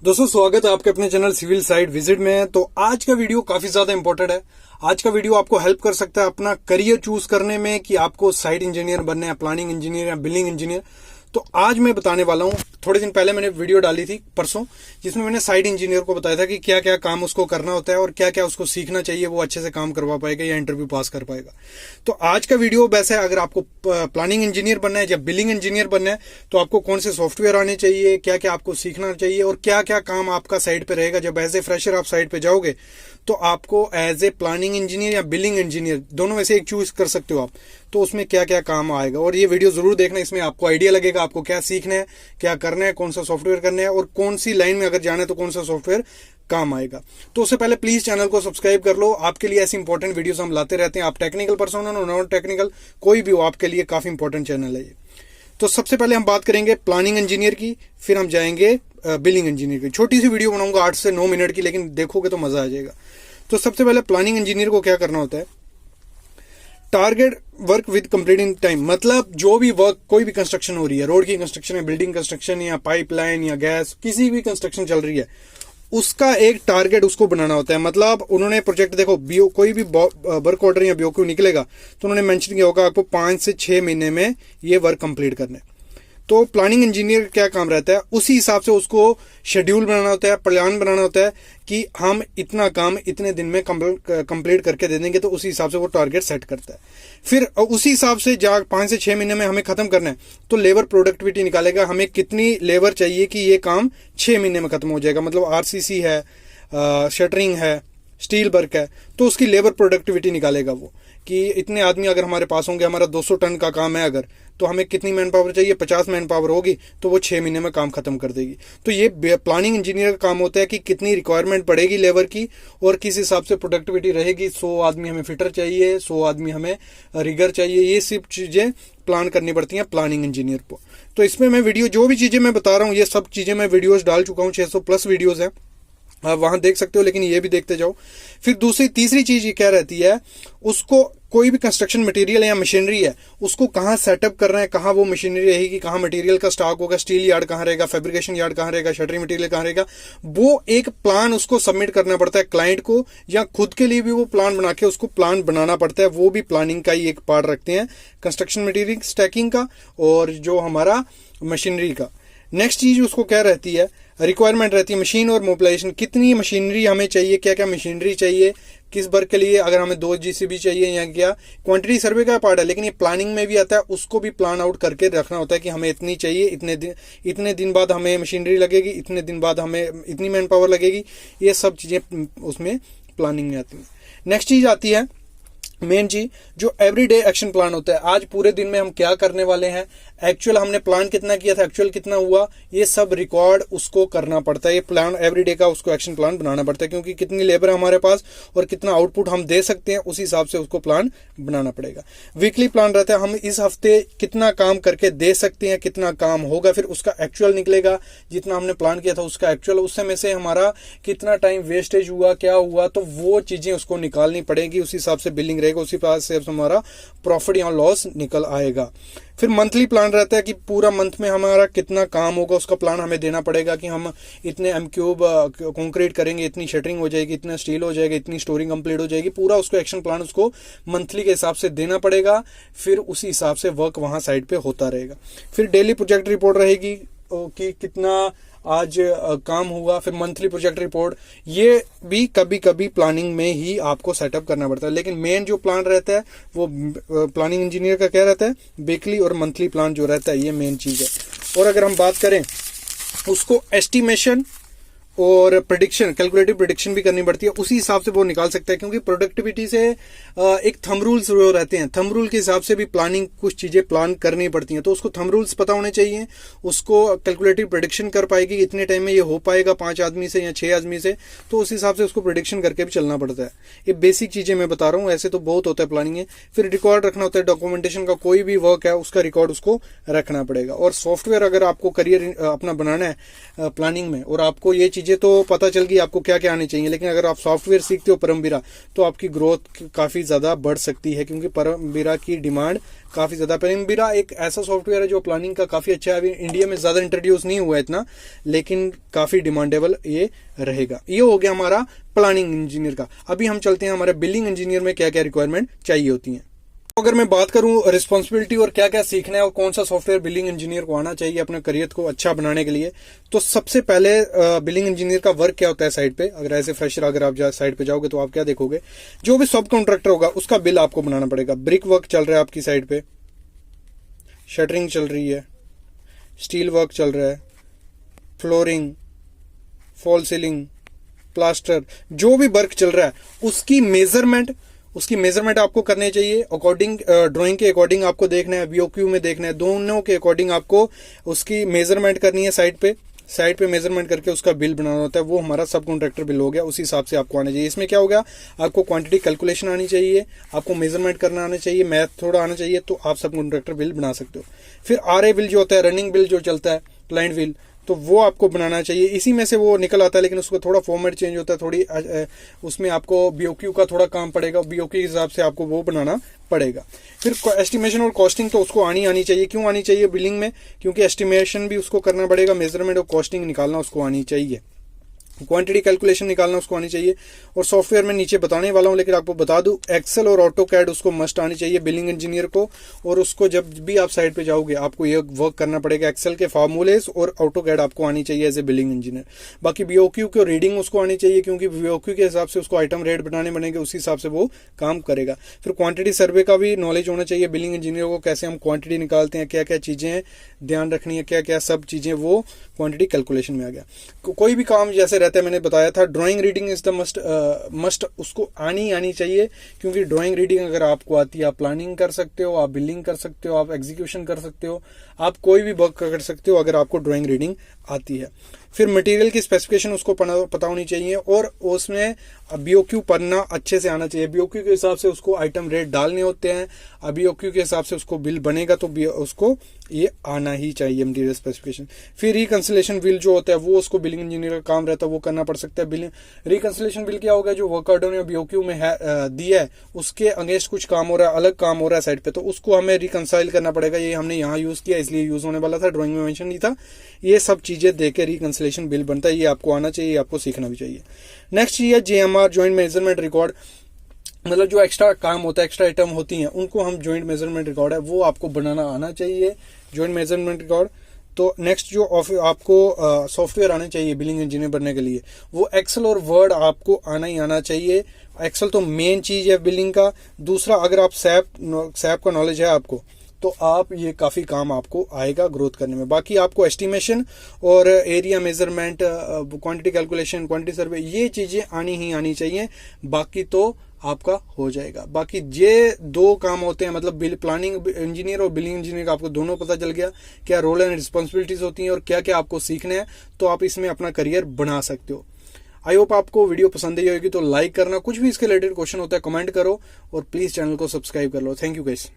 दोस्तों स्वागत है आपके अपने चैनल सिविल साइट विजिट में। तो आज का वीडियो काफी ज्यादा इंपॉर्टेंट है। आज का वीडियो आपको हेल्प कर सकता है अपना करियर चूज करने में कि आपको साइट इंजीनियर बनना है, प्लानिंग इंजीनियर या बिल्डिंग इंजीनियर। तो आज मैं बताने वाला हूं, थोड़े दिन पहले मैंने वीडियो डाली थी परसों, जिसमें मैंने साइट इंजीनियर को बताया था कि क्या क्या काम उसको करना होता है और क्या क्या उसको सीखना चाहिए, वो अच्छे से काम करवा पाएगा या इंटरव्यू पास कर पाएगा। तो आज का वीडियो वैसे अगर आपको प्लानिंग इंजीनियर बनना है या बिल्डिंग इंजीनियर बनना है तो आपको कौन से सॉफ्टवेयर आने चाहिए, क्या क्या आपको सीखना चाहिए और क्या क्या काम आपका साइट पे रहेगा। जब एज ए फ्रेशर आप साइट पे जाओगे तो आपको एज ए प्लानिंग इंजीनियर या बिल्डिंग इंजीनियर दोनों में से एक चूज कर सकते हो आप, तो उसमें क्या क्या काम आएगा। और ये वीडियो जरूर देखना, इसमें आपको आइडिया लगेगा आपको क्या सीखना है, क्या करना है, कौन सा सॉफ्टवेयर करना है और कौन सी लाइन में अगर जाना है तो कौन सा सॉफ्टवेयर काम आएगा। तो उससे पहले प्लीज चैनल को सब्सक्राइब कर लो, आपके लिए ऐसी इंपॉर्टेंट वीडियोस हम लाते रहते हैं। आप टेक्निकल पर्सन हो, नॉन टेक्निकल, कोई भी हो, आपके लिए काफी इंपॉर्टेंट चैनल है ये। तो सबसे पहले हम बात करेंगे प्लानिंग इंजीनियर की, फिर हम जाएंगे बिल्डिंग इंजीनियर की। छोटी सी वीडियो बनाऊंगा 8 से 9 मिनट की, लेकिन देखोगे तो मजा आ जाएगा। तो सबसे पहले प्लानिंग इंजीनियर को क्या करना होता है, target work with completing time. मतलब जो भी वर्क, कोई भी कंस्ट्रक्शन हो रही है, रोड की कंस्ट्रक्शन है, बिल्डिंग कंस्ट्रक्शन या पाइपलाइन या गैस, किसी भी कंस्ट्रक्शन चल रही है, उसका एक टारगेट उसको बनाना होता है। मतलब उन्होंने प्रोजेक्ट, देखो कोई भी वर्क ऑर्डर या बीओक्यू निकलेगा तो उन्होंने मेंशन किया होगा आपको 5 से 6 महीने में ये वर्क कंप्लीट करना है। तो प्लानिंग इंजीनियर क्या काम रहता है, उसी हिसाब से उसको शेड्यूल बनाना होता है, प्लान बनाना होता है कि हम इतना काम इतने दिन में कंप्लीट करके दे देंगे, तो उसी हिसाब से वो टारगेट सेट करता है। फिर उसी हिसाब से 5 से 6 महीने में हमें खत्म करना है तो लेबर प्रोडक्टिविटी निकालेगा, हमें कितनी लेबर चाहिए कि ये काम 6 महीने में खत्म हो जाएगा। मतलब आरसीसी है, शटरिंग है, स्टील वर्क है, तो उसकी लेबर प्रोडक्टिविटी निकालेगा वो कि इतने आदमी अगर हमारे पास होंगे, हमारा 200 टन का काम है अगर, तो हमें कितनी मैन पावर चाहिए, 50 मैन पावर होगी तो वो 6 महीने में काम खत्म कर देगी। तो ये प्लानिंग इंजीनियर का काम होता है कि कितनी रिक्वायरमेंट पड़ेगी लेबर की और किस हिसाब से प्रोडक्टिविटी रहेगी। 100 आदमी हमें फिटर चाहिए, 100 आदमी हमें रिगर चाहिए, ये सब चीजें प्लान करनी पड़ती हैं प्लानिंग इंजीनियर को। तो इसमें मैं वीडियो, जो भी चीजें मैं बता रहा हूँ, ये सब चीजें मैं वीडियोज डाल चुका हूँ, 600 प्लस वीडियोज हैं, आप वहां देख सकते हो, लेकिन ये भी देखते जाओ। फिर तीसरी चीज ये क्या रहती है, उसको कोई भी कंस्ट्रक्शन मटेरियल या मशीनरी है उसको कहाँ सेटअप करना है, कहाँ वो मशीनरी रहेगी, कहाँ मटेरियल का स्टॉक होगा, स्टील यार्ड कहाँ रहेगा, फैब्रिकेशन यार्ड कहाँ रहेगा, शटरिंग मटेरियल कहाँ रहेगा, वो एक प्लान उसको सबमिट करना पड़ता है क्लाइंट को, या खुद के लिए भी वो प्लान बना के उसको प्लान बनाना पड़ता है। वो भी प्लानिंग का ही एक पार्ट रखते हैं, कंस्ट्रक्शन मटेरियल स्टैकिंग का और जो हमारा मशीनरी का। नेक्स्ट चीज उसको क्या रहती है, रिक्वायरमेंट रहती है मशीन और मोबिलाइजेशन, कितनी मशीनरी हमें चाहिए, क्या क्या मशीनरी चाहिए, किस वर्क के लिए, अगर हमें 2 जीसीबी चाहिए या क्या। क्वांटिटी सर्वे का पार्ट है, लेकिन ये प्लानिंग में भी आता है, उसको भी प्लान आउट करके रखना होता है कि हमें इतनी चाहिए, इतने दिन बाद हमें मशीनरी लगेगी, इतने दिन बाद हमें इतनी मैन पावर लगेगी। ये सब चीजें उसमें प्लानिंग में आती है। नेक्स्ट चीज आती है मेन चीज, जो एवरीडे एक्शन प्लान होता है। आज पूरे दिन में हम क्या करने वाले हैं, एक्चुअल हमने प्लान कितना किया था, एक्चुअल कितना हुआ, ये सब रिकॉर्ड उसको करना पड़ता है। ये प्लान एवरीडे का उसको एक्शन प्लान बनाना पड़ता है, क्योंकि कितनी लेबर है हमारे पास और कितना आउटपुट हम दे सकते हैं, उस हिसाब से उसको प्लान बनाना पड़ेगा। वीकली प्लान रहता है, हम इस हफ्ते कितना काम करके दे सकते हैं, कितना काम होगा, फिर उसका एक्चुअल निकलेगा, जितना हमने प्लान किया था उसका एक्चुअल, उस समय से हमारा कितना टाइम वेस्टेज हुआ, क्या हुआ, तो वो चीजें उसको निकालनी पड़ेगी। उस हिसाब से बिलिंग रहेगा, उसी पास से हमारा प्रॉफिट या लॉस निकल आएगा। फिर मंथली प्लान रहता है कि पूरा मंथ में हमारा कितना काम होगा, उसका प्लान हमें देना पड़ेगा कि हम इतने एम क्यूब कंक्रीट करेंगे, इतनी शटरिंग हो जाएगी, इतना स्टील हो जाएगा, इतनी स्टोरिंग कंप्लीट हो जाएगी। पूरा उसको एक्शन प्लान उसको मंथली के हिसाब से देना पड़ेगा, फिर उसी हिसाब से वर्क वहां साइड पे होता रहेगा। फिर डेली प्रोजेक्ट रिपोर्ट रहेगी कि कितना आज काम हुआ, फिर मंथली प्रोजेक्ट रिपोर्ट, ये भी कभी कभी प्लानिंग में ही आपको सेटअप करना पड़ता है। लेकिन मेन जो प्लान रहता है वो प्लानिंग इंजीनियर का क्या रहता है, वीकली और मंथली प्लान जो रहता है, ये मेन चीज है। और अगर हम बात करें, उसको एस्टिमेशन और प्रेडिक्शन, कैलकुलेटिव प्रेडिक्शन भी करनी पड़ती है, उसी हिसाब से वो निकाल सकता है। क्योंकि प्रोडक्टिविटी से एक थंब रूल्स जो रहते हैं, थंब रूल के हिसाब से भी प्लानिंग, कुछ चीजें प्लान करनी पड़ती हैं, तो उसको थंब रूल्स पता होने चाहिए, उसको कैलकुलेटिव प्रेडिक्शन कर पाएगी इतने टाइम में ये हो पाएगा 5 आदमी से या 6 आदमी से, तो उस हिसाब से उसको प्रेडिक्शन करके भी चलना पड़ता है। ये बेसिक चीजें मैं बता रहा हूँ, ऐसे तो बहुत होता है प्लानिंग है। फिर रिकॉर्ड रखना होता है, डॉक्यूमेंटेशन का, कोई भी वर्क है उसका रिकॉर्ड उसको रखना पड़ेगा। और सॉफ्टवेयर अगर आपको करियर अपना बनाना है प्लानिंग में और आपको ये चीजें चीजें तो पता चल गई आपको क्या क्या आनी चाहिए, लेकिन अगर आप सॉफ्टवेयर सीखते हो परमवीरा तो आपकी ग्रोथ काफी ज्यादा बढ़ सकती है, क्योंकि परमवीरा की डिमांड काफी ज्यादा। परमवीरा एक ऐसा सॉफ्टवेयर है जो प्लानिंग का काफी अच्छा है। अभी इंडिया में ज्यादा इंट्रोड्यूस नहीं हुआ है इतना, लेकिन काफी डिमांडेबल ये रहेगा। ये हो गया हमारा प्लानिंग इंजीनियर का। अभी हम चलते हैं हमारे बिलिंग इंजीनियर में क्या क्या रिक्वायरमेंट चाहिए होती है। अगर मैं बात करूं रिस्पॉन्सिबिलिटी और क्या क्या सीखना है और कौन सा सॉफ्टवेयर बिलिंग इंजीनियर को आना चाहिए अपने करियर को अच्छा बनाने के लिए, तो सबसे पहले बिलिंग इंजीनियर का वर्क क्या होता है साइट पे। अगर ऐसे फ्रेशर अगर आप साइट पे जाओगे तो आप क्या देखोगे, जो भी सब कॉन्ट्रैक्टर होगा उसका बिल आपको बनाना पड़ेगा। ब्रिक वर्क चल रहा है आपकी साइट पे, शटरिंग चल रही है, स्टील वर्क चल रहा है, फ्लोरिंग, फॉल सीलिंग, प्लास्टर, जो भी वर्क चल रहा है उसकी मेजरमेंट आपको करनी चाहिए। अकॉर्डिंग ड्राइंग के अकॉर्डिंग आपको देखना है, बीओक्यू में देखना है, दोनों के अकॉर्डिंग आपको उसकी मेजरमेंट करनी है। साइट पे मेजरमेंट करके उसका बिल बनाना होता है, वो हमारा सब कॉन्ट्रैक्टर बिल हो गया। उसी हिसाब से आपको आना चाहिए। इसमें क्या हो गया, आपको क्वांटिटी कैलकुलेशन आनी चाहिए, आपको मेजरमेंट करना आना चाहिए, मैथ थोड़ा आना चाहिए, तो आप सब कॉन्ट्रैक्टर बिल बना सकते हो। फिर आरए बिल जो होता है, रनिंग बिल जो चलता है, क्लाइंट बिल, तो वो आपको बनाना चाहिए। इसी में से वो निकल आता है, लेकिन उसको थोड़ा फॉर्मेट चेंज होता है, थोड़ी उसमें आपको बीओक्यू का थोड़ा काम पड़ेगा, बीओक्यू के हिसाब से आपको वो बनाना पड़ेगा। फिर एस्टिमेशन और कॉस्टिंग तो उसको आनी चाहिए। क्यों आनी चाहिए बिलिंग में, क्योंकि एस्टिमेशन भी उसको करना पड़ेगा, मेजरमेंट और कॉस्टिंग निकालना उसको आनी चाहिए, क्वांटिटी कैलकुलेशन निकालना उसको आनी चाहिए। और सॉफ्टवेयर में नीचे बताने वाला हूं, लेकिन आपको बता दूं एक्सेल और ऑटो कैड उसको मस्ट आनी चाहिए बिलिंग इंजीनियर को। और उसको जब भी आप साइट पे जाओगे आपको ये वर्क करना पड़ेगा। एक्सेल के फार्मूलेस और ऑटो कैड आपको आनी चाहिए एज ए बिलिंग इंजीनियर। बाकी बीओक्यू की रीडिंग उसको आनी चाहिए, क्योंकि बीओक्यू के हिसाब से उसको आइटम रेट बनाने बनेंगे, उसी हिसाब से वो काम करेगा। फिर क्वांटिटी सर्वे का भी नॉलेज होना चाहिए बिलिंग इंजीनियर को, कैसे हम क्वांटिटी निकालते हैं, क्या क्या चीजें ध्यान रखनी है, क्या क्या सब चीजें, वो क्वांटिटी कैलकुलेशन में आ गया। कोई भी काम जैसे रहता है, मैंने बताया था drawing reading is the must उसको आनी चाहिए, क्योंकि ड्राइंग रीडिंग अगर आपको आती है आप प्लानिंग कर सकते हो, आप बिलिंग कर सकते हो, आप एग्जीक्यूशन कर सकते हो, आप कोई भी वर्क कर सकते हो अगर आपको ड्राइंग रीडिंग आती है। फिर मटेरियल की स्पेसिफिकेशन उसको पता होनी चाहिए, और उसमें बीओक्यू पढ़ना अच्छे से आना चाहिए। बीओक्यू के हिसाब से उसको आइटम रेट डालने होते हैं, बीओक्यू के हिसाब से उसको बिल बनेगा, तो उसको ये आना ही चाहिए मटेरियल स्पेसिफिकेशन। फिर रिकंसिलेशन बिल जो होता है वो उसको बिलिंग इंजीनियर का काम रहता है, वो करना पड़ सकता है। बिलिंग रिकंसिलेशन बिल क्या होगा, जो वर्क ऑर्डर ने बीओक्यू में दिया है उसके अगेंस्ट कुछ काम हो रहा है, अलग काम हो रहा है साइड पे, तो उसको हमें रिकंसाइल करना पड़ेगा। ये हमने यहाँ यूज किया इसलिए यूज होने वाला था, ड्राइंग में मेंशन नहीं था। ये सब चीजें देके रिकंसिलेशन बिल बनता है, ये आपको आना चाहिए, आपको सीखना भी चाहिए। नेक्स्ट चीज है जेएमआर, जॉइंट मेजरमेंट रिकॉर्ड। मतलब जो एक्स्ट्रा काम होता है, एक्स्ट्रा आइटम होती हैं, उनको हम जॉइंट मेजरमेंट रिकॉर्ड है वो आपको बनाना आना चाहिए, जॉइंट मेजरमेंट रिकॉर्ड। तो नेक्स्ट जो आपको सॉफ्टवेयर आने चाहिए बिलिंग इंजीनियर बनने के लिए, वो एक्सेल और वर्ड आपको आना चाहिए। एक्सेल तो मेन चीज है बिलिंग का। दूसरा, अगर आप सैप का नॉलेज है आपको, तो आप ये काफी काम आपको आएगा ग्रोथ करने में। बाकी आपको एस्टिमेशन और area measurement, quantity calculation, quantity survey, ये चीजें आनी चाहिए, बाकी तो आपका हो जाएगा। बाकी ये दो काम होते हैं, मतलब प्लानिंग इंजीनियर और बिलिंग इंजीनियर का आपको दोनों पता चल गया, क्या रोल एंड रिस्पॉन्सिबिलिटीज होती हैं और क्या क्या आपको सीखना है, तो आप इसमें अपना करियर बना सकते हो। आई होप आपको वीडियो पसंद आई होगी, तो लाइक करना, कुछ भी इसके रिलेटेड क्वेश्चन होता है कमेंट करो, और प्लीज चैनल को सब्सक्राइब कर लो। Thank you guys.